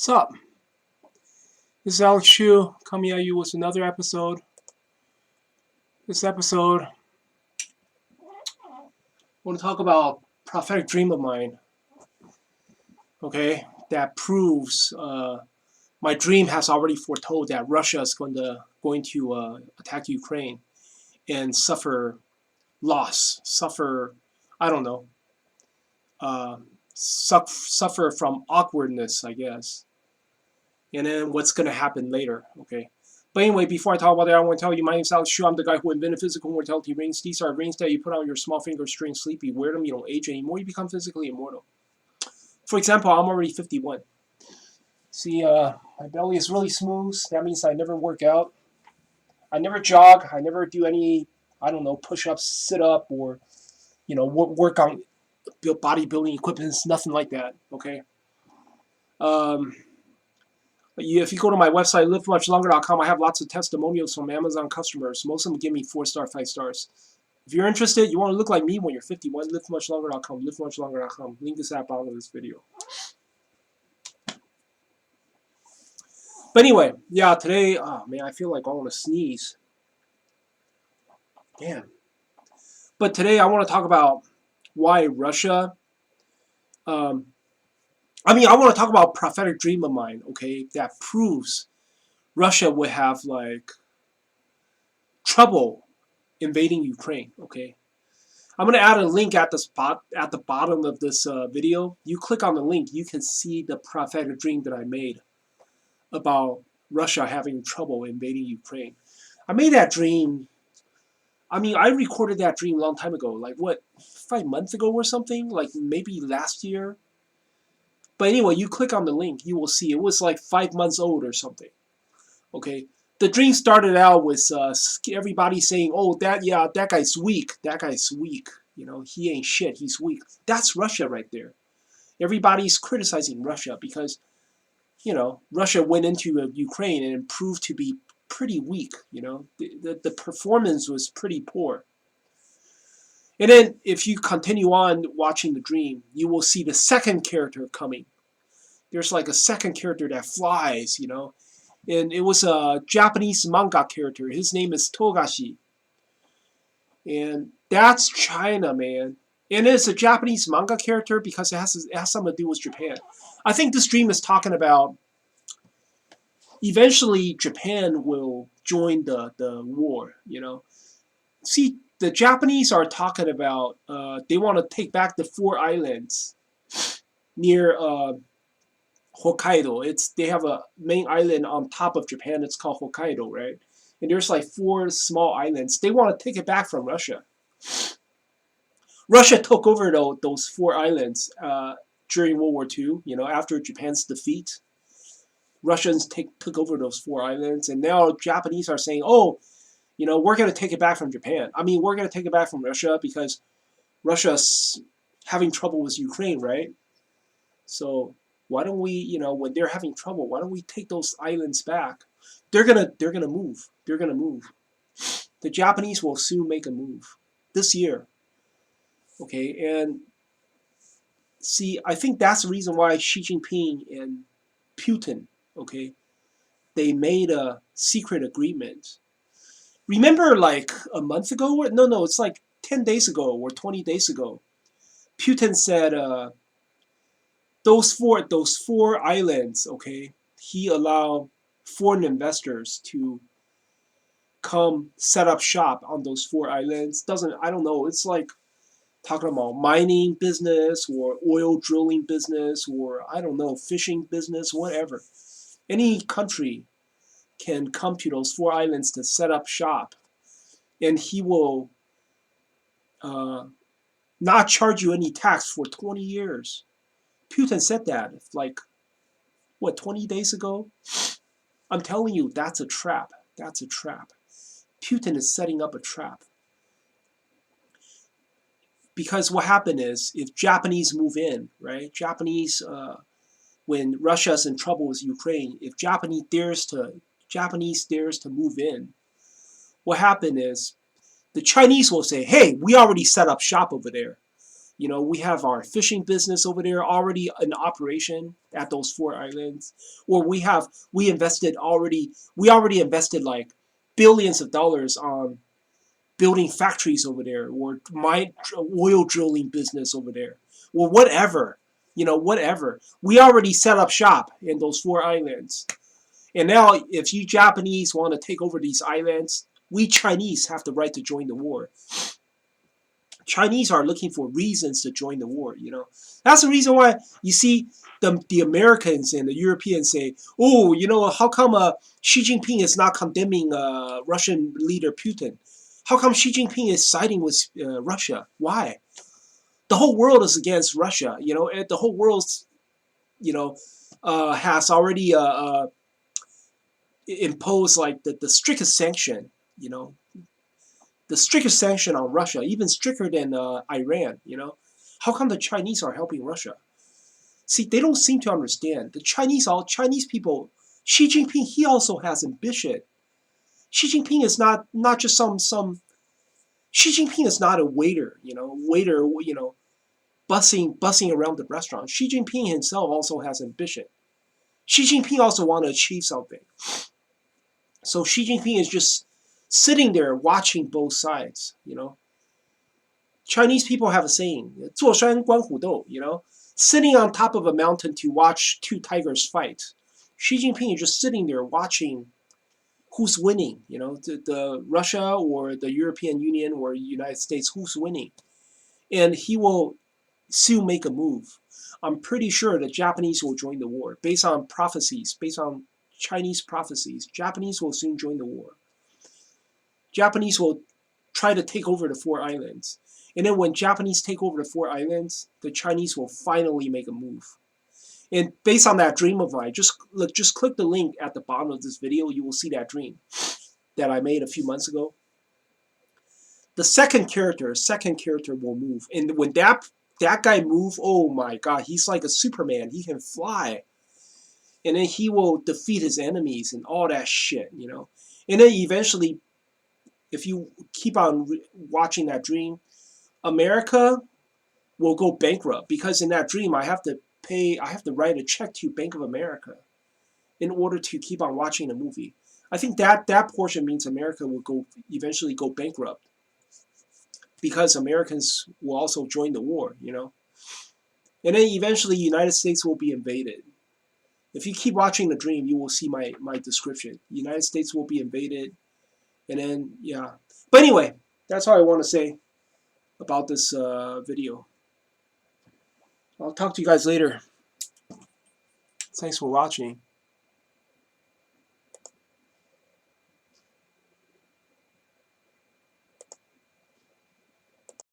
What's up? This is Alex Chu coming at you with another episode. This episode, I want to talk about prophetic dream of mine. Okay, that proves my dream has already foretold that Russia is going to attack Ukraine and suffer loss, suffer I don't know, uh, suffer from awkwardness, I guess, and then what's going to happen later. Okay. But anyway, before I talk about that, I want to tell you my name's Alex Chu. I'm the guy who invented physical mortality rings. These are rings that you put on your small finger string sleep. You wear them, you don't age anymore. You become physically immortal. For example, I'm already 51. See, my belly is really smooth. That means I never work out. I never jog. I never do any, I don't know, push-ups, sit-up, or, work on bodybuilding equipment. Nothing like that, okay? Um, If you go to my website, livemuchlonger.com, I have lots of testimonials from Amazon customers. Most of them give me 4-star, 5 stars. If you're interested, you want to look like me when you're 51, livemuchlonger.com, livemuchlonger.com. Link is at the bottom of this video. But anyway, yeah, today, oh man, I feel like I want to sneeze. Damn. But today I want to talk about why Russia, I want to talk about a prophetic dream of mine, okay, that proves Russia would have, like, trouble invading Ukraine, okay? I'm going to add a link at the bottom of this video. You click on the link, you can see the prophetic dream that I made about Russia having trouble invading Ukraine. I made that dream, I recorded that dream a long time ago, like what, 5 months ago or something? Like maybe last year? But anyway, you click on the link, you will see it was like 5 months old or something. Okay, the dream started out with everybody saying, "Oh, that guy's weak. That guy's weak. You know, he ain't shit. He's weak." That's Russia right there. Everybody's criticizing Russia because, Russia went into Ukraine and it proved to be pretty weak. The performance was pretty poor. And then if you continue on watching the dream, you will see the second character coming. There's like a second character that flies, and it was a Japanese manga character. His name is Togashi. And that's China, man. And it's a Japanese manga character because it has something to do with Japan. I think this dream is talking about eventually Japan will join the war, See, the Japanese are talking about they want to take back the 4 islands near Hokkaido. They have a main island on top of Japan. It's called Hokkaido, right? And there's like 4 small islands. They want to take it back from Russia. Russia took over those 4 islands during World War II. After Japan's defeat, Russians took over those 4 islands, and now Japanese are saying, "Oh, we're going to take it back from Japan. We're going to take it back from Russia because Russia's having trouble with Ukraine, right? So why don't we, when they're having trouble, why don't we take those islands back?" They're gonna move. They're gonna move. The Japanese will soon make a move this year. Okay, and see, I think that's the reason why Xi Jinping and Putin, okay, they made a secret agreement. Remember, like a month ago? No, it's like 10 days ago or 20 days ago. Putin said, those four islands, okay, he allowed foreign investors to come set up shop on those 4 islands. I don't know, it's like talking about mining business or oil drilling business or I don't know, fishing business, whatever. Any country can come to those 4 islands to set up shop, and he will not charge you any tax for 20 years. Putin said that like, 20 days ago? I'm telling you, that's a trap. That's a trap. Putin is setting up a trap. Because what happened is, if Japanese move in, right? When Russia's in trouble with Ukraine, if Japanese dares to move in, what happened is, the Chinese will say, "Hey, we already set up shop over there. You know, we have our fishing business over there already in operation at those four islands, or we already invested like billions of dollars on building factories over there, or mine oil drilling business over there, or whatever. You know, whatever. We already set up shop in those four islands. And now, if you Japanese want to take over these islands, we Chinese have the right to join the war. Chinese are looking for reasons to join the war. You know, that's the reason why you see the Americans and the Europeans say, "Oh, you know, how come Xi Jinping is not condemning Russian leader Putin? How come Xi Jinping is siding with Russia? Why? The whole world is against Russia. You know, the whole world, you know, has already imposed like the strictest sanction. You know, the strictest sanction on Russia, even stricter than Iran. You know, how come the Chinese are helping Russia? See, they don't seem to understand. The Chinese people. Xi Jinping, he also has ambition. Xi Jinping is not just some. Xi Jinping is not a waiter. You know, waiter. You know, bussing around the restaurant. Xi Jinping himself also has ambition. Xi Jinping also want to achieve something. So Xi Jinping is just sitting there watching both sides. You know, Chinese people have a saying, 坐山观虎斗, you know, sitting on top of a mountain to watch two tigers fight. Xi Jinping is just sitting there watching who's winning, you know, the Russia or the European Union or United States, who's winning. And he will soon make a move. I'm pretty sure the Japanese will join the war. Based on prophecies, based on Chinese prophecies, Japanese will soon join the war. Japanese will try to take over the four islands. And then when Japanese take over the four islands, the Chinese will finally make a move. And based on that dream of mine, just click the link at the bottom of this video. You will see that dream that I made a few months ago. The second character will move. And when that guy move, oh my god, he's like a Superman. He can fly. And then he will defeat his enemies and all that shit, you know. And then eventually, if you keep on watching that dream, America will go bankrupt because in that dream I have to write a check to Bank of America in order to keep on watching the movie. I think that portion means America will eventually go bankrupt because Americans will also join the war, you know. And then eventually United States will be invaded. If you keep watching the dream, you will see my description. United States will be invaded, and then yeah. But anyway, that's all I want to say about this video. I'll talk to you guys later. Thanks for watching.